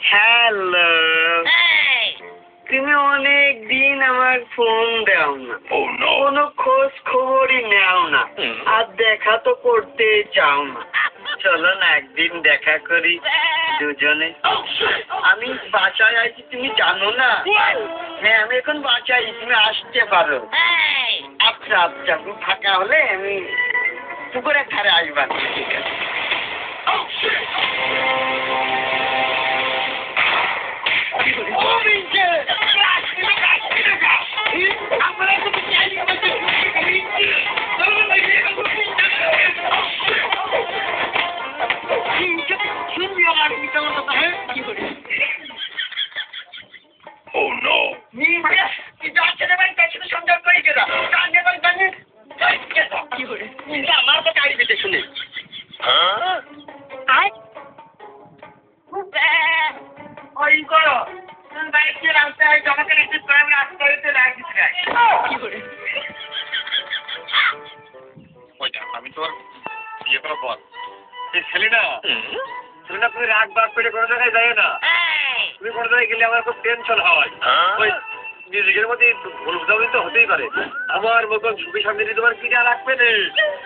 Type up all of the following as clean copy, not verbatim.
Hello, তুমি অনেক দিন আমার ফোন দাও না, কোনো খোঁজ খবরই নেও না, আর দেখা তো করতে চাও না। চলো না একদিন দেখা করি দুজনে। আমি বাসায় আছি, তুমি জানো না? হ্যাঁ, আমি এখন বাসায়, তুমি আসতে পারো। আচ্ছা আচ্ছা, তুমি ফাঁকা হলে আমি পুকুরের ধারে আসবা। ঠিক আছে। আমার তো গাড়ি পেতে শুনে ওই করো বাইকে রাস্তায় জমাকে রিসিভ করে আমি রাস্তায় লাগিয়েছি। আমি তোর বিয়ে করার পর এই ছেলেটা তুমি রাগ বাগ করে কোনো জায়গায় যায় না। তুমি কোনো জায়গায় গেলে আমার খুব টেনশন হয়। ওই নিজের মধ্যে ভুল বুঝাবুঝি তো হতেই পারে। আমার মতন সুখী শান্তি তোমার কি রাখবে না,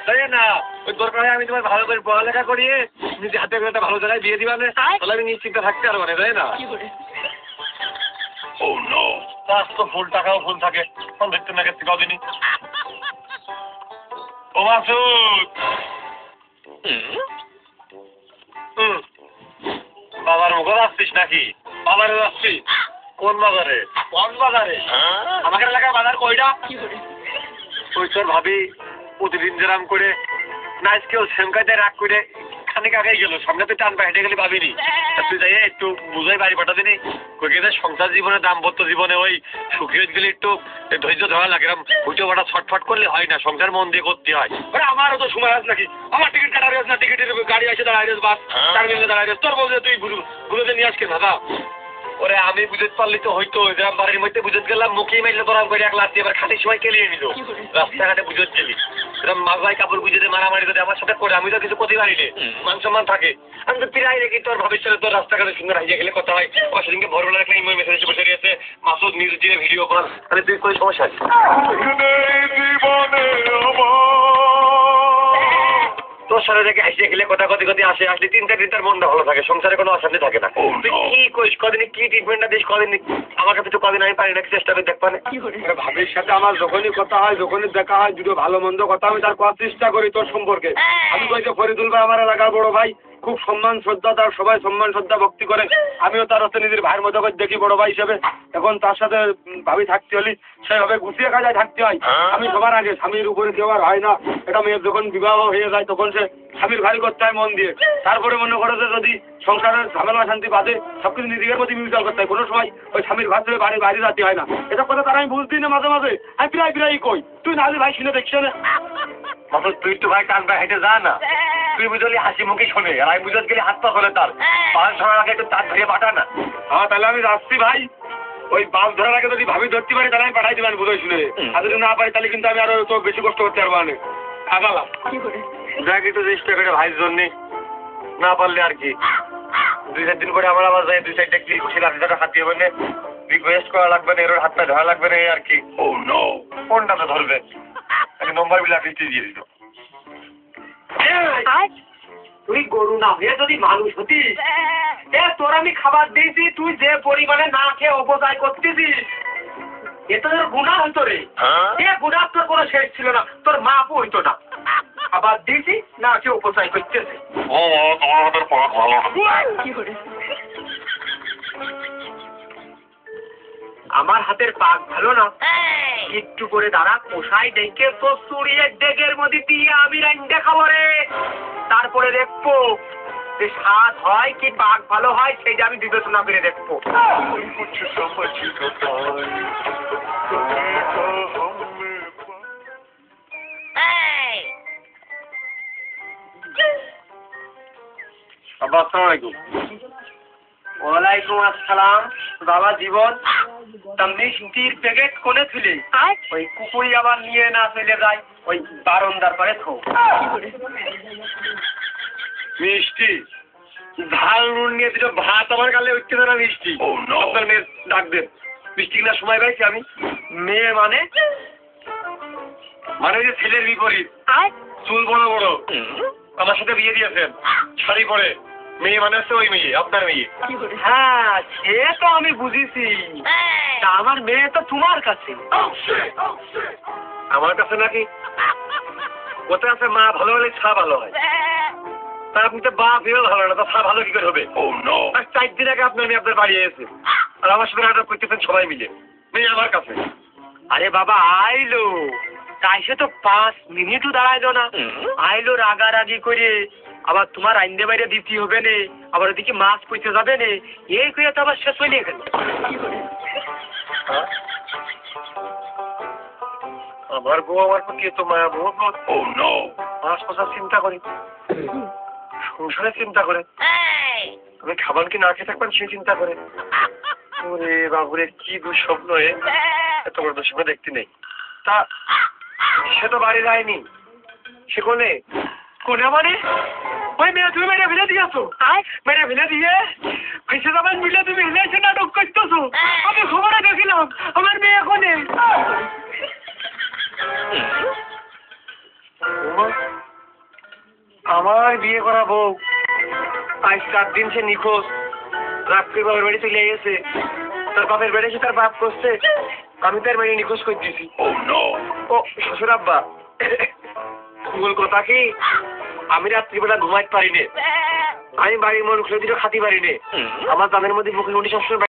তাই না? ওই দরকার হয় আমি তোমার ভালো করে পড়ালেখা করিয়ে নিজে হাতে করে একটা ভালো জায়গায় বিয়ে দিবা না, তাহলে আমি নিশ্চিন্ত থাকতে পারবো না, তাই না? তো ফুল টাকাও ফুল থাকে, ফোন দেখতে না গেছে কদিনই। ও মাসুদ, বাবার মুখ আসছিস নাকি? বাজারে যাচ্ছি। কোন বাজারে? কোন বাজারে? আমাকে এলাকার বাজার কয়টা? ওই তোর ভাবি প্রতিদিন যেরাম করে নাইস কেউ সেমকাইতে রাগ করে খানিক আগেই গেল, সামনে তো টান পা হেঁটে গেলে ভাবিনি। তুই যাই একটু বুঝাই বাড়ি পাঠা দিনি। কইকে সংসার জীবনে দাম্পত্য জীবনে ওই সুখী হয়ে গেলে একটু ধৈর্য ধরা লাগে। এরকম হুটো বাটা ছটফট করলে হয় না, সংসার মন দিয়ে করতে হয়। আমারও তো সময় আছে নাকি? আমার টিকিট কাটার আছে না, টিকিটের গাড়ি আসে দাঁড়ায় রেস, বাস টার্মিনালে দাঁড়ায় রেস। তোর বলছে তুই ঘুরে নিয়ে আসকে দাদা। ওরে আমি বুঝতে পারলি তো হয়তো যেরকম বাড়ির মধ্যে বুঝতে গেলাম, মুখে মাইলে তোরা করে এক লাখ দিয়ে এবার খাটির সময় কেলিয়ে নিল। রাস্তাঘাটে বুঝতে গেলি এরকম মাথায় কাপড় বুঝে মারামারি করে আমার সাথে করে, আমি তো কিছু করতে পারি না, মান সম্মান থাকে। আমি তো প্রায় রেখি তোর ভবিষ্যতে তোর রাস্তাঘাটে সুন্দর হাইজে গেলে কথা হয়। ও সেদিনকে ভোরবেলা একটা ইমেল মেসেজ বসে গিয়েছে, মাসুদ নিউজ দিয়ে ভিডিও কর, তাহলে তুই কোনো সমস্যা আছে? তোর সাথে থেকে হাসিয়ে গেলে কথা কথি কথি আসে, আসলে 3-4 দিন তার মনটা ভালো থাকে, সংসারে কোনো অশান্তি থাকে না। তুই কি কইস, কদিন কি ট্রিটমেন্টটা দিস, কদিন আমার কাছে তো কদিন আমি পারি না, চেষ্টা করে দেখবা না। ভাবির সাথে আমার যখনই কথা হয়, যখনই দেখা হয়, দুটো ভালো মন্দ কথা আমি তার করার চেষ্টা করি তোর সম্পর্কে। আমি কই যে ফরিদুল ভাই আমার এলাকার বড় ভাই, খুব সম্মান শ্রদ্ধা, তার সবাই সম্মান শ্রদ্ধা ভক্তি করে। আমিও তার হচ্ছে নিজের ভাইয়ের মতো করে দেখি বড় ভাই হিসেবে। এখন তার সাথে ভাবি থাকতে হলে সেভাবে গুছিয়ে কাজায় থাকতে হয়। আমি সবার আগে, স্বামীর উপরে কেউ আর হয় না। এটা মেয়ের যখন বিবাহ হয়ে যায় তখন সে স্বামীর ভারী করতে হয় মন দিয়ে। তারপরে মনে করো যে যদি সংসারের ঝামেলা শান্তি বাদে সবকিছু নিজের মধ্যে মিউচুয়াল করতে হয়, কোনো সময় ওই স্বামীর ঘর থেকে বাইরে যেতে হয় না। এটা কথা তারা আমি বুঝতেই না, মাঝে মাঝে আমি প্রায় কই তুই নাহলে ভাই শুনে দেখছে না। তুই তো ভাই টান পা হেঁটে যা না, তুই বুঝলি হাসি মুখে শোনে, আর আমি বুঝতে গেলে হাত পা করে তার বাস ধরার আগে একটু তার ধরে পাঠা না। হ্যাঁ তাহলে আমি যাচ্ছি ভাই, ওই বাস ধরার আগে যদি ভাবি ধরতে পারি তাহলে আমি পাঠাই দিবেন বুঝে শুনে। আর যদি না পারি তাহলে কিন্তু আমি আরো তো বেশি কষ্ট করতে পারবো না। আগালাম দেখ একটু চেষ্টা করে ভাইয়ের জন্যে, না পারলে আর কি 2-4 দিন করে আমার আবার যাই 2 সাইডটা ক্লিক করছি, লাঠিটা হাত দিয়ে বললে রিকোয়েস্ট করা লাগবে না, এর হাতটা ধরা লাগবে না আর কি। ও নো, কোনটা তো ধরবে আমি নম্বর বিলা ফিস্টি দিয়ে দিত। তুই গরু না হয়ে যদি মানুষ হতিস, তোর আমি খাবার দিয়েছি, তুই যে পরিমাণে না খেয়ে অপচয় করতেছিস, এ তোর গুণা হইতো রে। এ গুণা তোর কোনো শেষ ছিল না, তোর মাপও হইতো না। খাবার দিয়েছি না খেয়ে অপচয় করতেছে। আমার হাতের পাক ভালো না, একটু করে দাঁড়া, কষাই ডেকে তো চুড়িয়ে ডেকের মধ্যে দিয়ে আমি রান্না খাবো রে। তারপরে দেখবো যে স্বাদ হয় কি পাক ভালো হয়, সেইটা আমি বিবেচনা করে দেখবো। আসসালামু আলাইকুম। ওয়ালাইকুম আসসালাম। বাবা জীবন, তা মিষ্টির প্যাকেট কোনে ছিলে? ওই কুকুরি আবার নিয়ে না চলে যায়, ওই বারান্দার পরে থো। মিষ্টি ঝাল নুন নিয়ে দুটো ভাত আমার গালে উঠতে না মিষ্টি। আপনার মেয়ে ডাক দেন। মিষ্টি কিনা সময় পাইছি আমি। মেয়ে মানে মানে ওই যে ছেলের বিপরীত, চুল বড় বড়, আমার সাথে বিয়ে দিয়েছেন, শাড়ি পরে। মেয়ে মানে হচ্ছে ওই মেয়ে, আপনার মেয়ে। হ্যাঁ সে তো আমি বুঝেছি, তা আমার মেয়ে তো তোমার কাছে। আমার কাছে নাকি? কোথায় আছে মা ভালো হলে ছা ভালো হয়, তা আপনি তো বাপ হয়েও ভালো না, তা ছা ভালো কি করে হবে? আর 4 দিন আগে আপনার মেয়ে আপনার বাড়ি এসেছে, আর আমার সাথে নাটক করতেছেন সবাই মিলে। মেয়ে আমার কাছে। আরে বাবা আইলো, তাই সে তো 5 মিনিটও দাঁড়াইলো না, আইলো রাগারাগি করে, আবার তোমার আইন্দে বাইরে দিতে হবে নে, আবার ওদিকে মাছ কইতে যাবে নে, এই করে তো আবার শেষ হয়ে গেল। আমার বউ আমার প্রতি এত মায়া, বউ মাছ পোষার চিন্তা করে, সংসারের চিন্তা করে, আমি খাবার কি না খেয়ে থাকবেন সে চিন্তা করে। ওরে বাবুরে কি দুঃস্বপ্ন, এত বড় দুঃস্বপ্ন দেখতে নেই। তা সে তো বাড়ি যায়নি, সে কোনে? কোনে মানে? ওই মেয়ে তুমি মেরে ফেলে দিয়েছো, মেরে ফেলে দিয়ে ফেসে যাবেন মিলে তুমি হেলেছে নাটক করতেছো। আমি খবরে দেখলাম আমার মেয়ে কোনে। আমার বিয়ে করা বউ আজ 4 দিন সে নিখোঁজ, রাত্রে বাবার বাড়ি চলে গেছে, তার বাপের বাড়ি এসে তার বাপ করছে, আমি তার বাড়ি নিখোঁজ করে দিছি। ও শ্বশুর আব্বা, মূল কথা কি, আমি রাত্রিবেলা ঘুমাইতে পারি নে, আমি বাড়ির মন খুলে দিলে খাতে পারি নে, আমার দামের মধ্যে মুখে সবসময়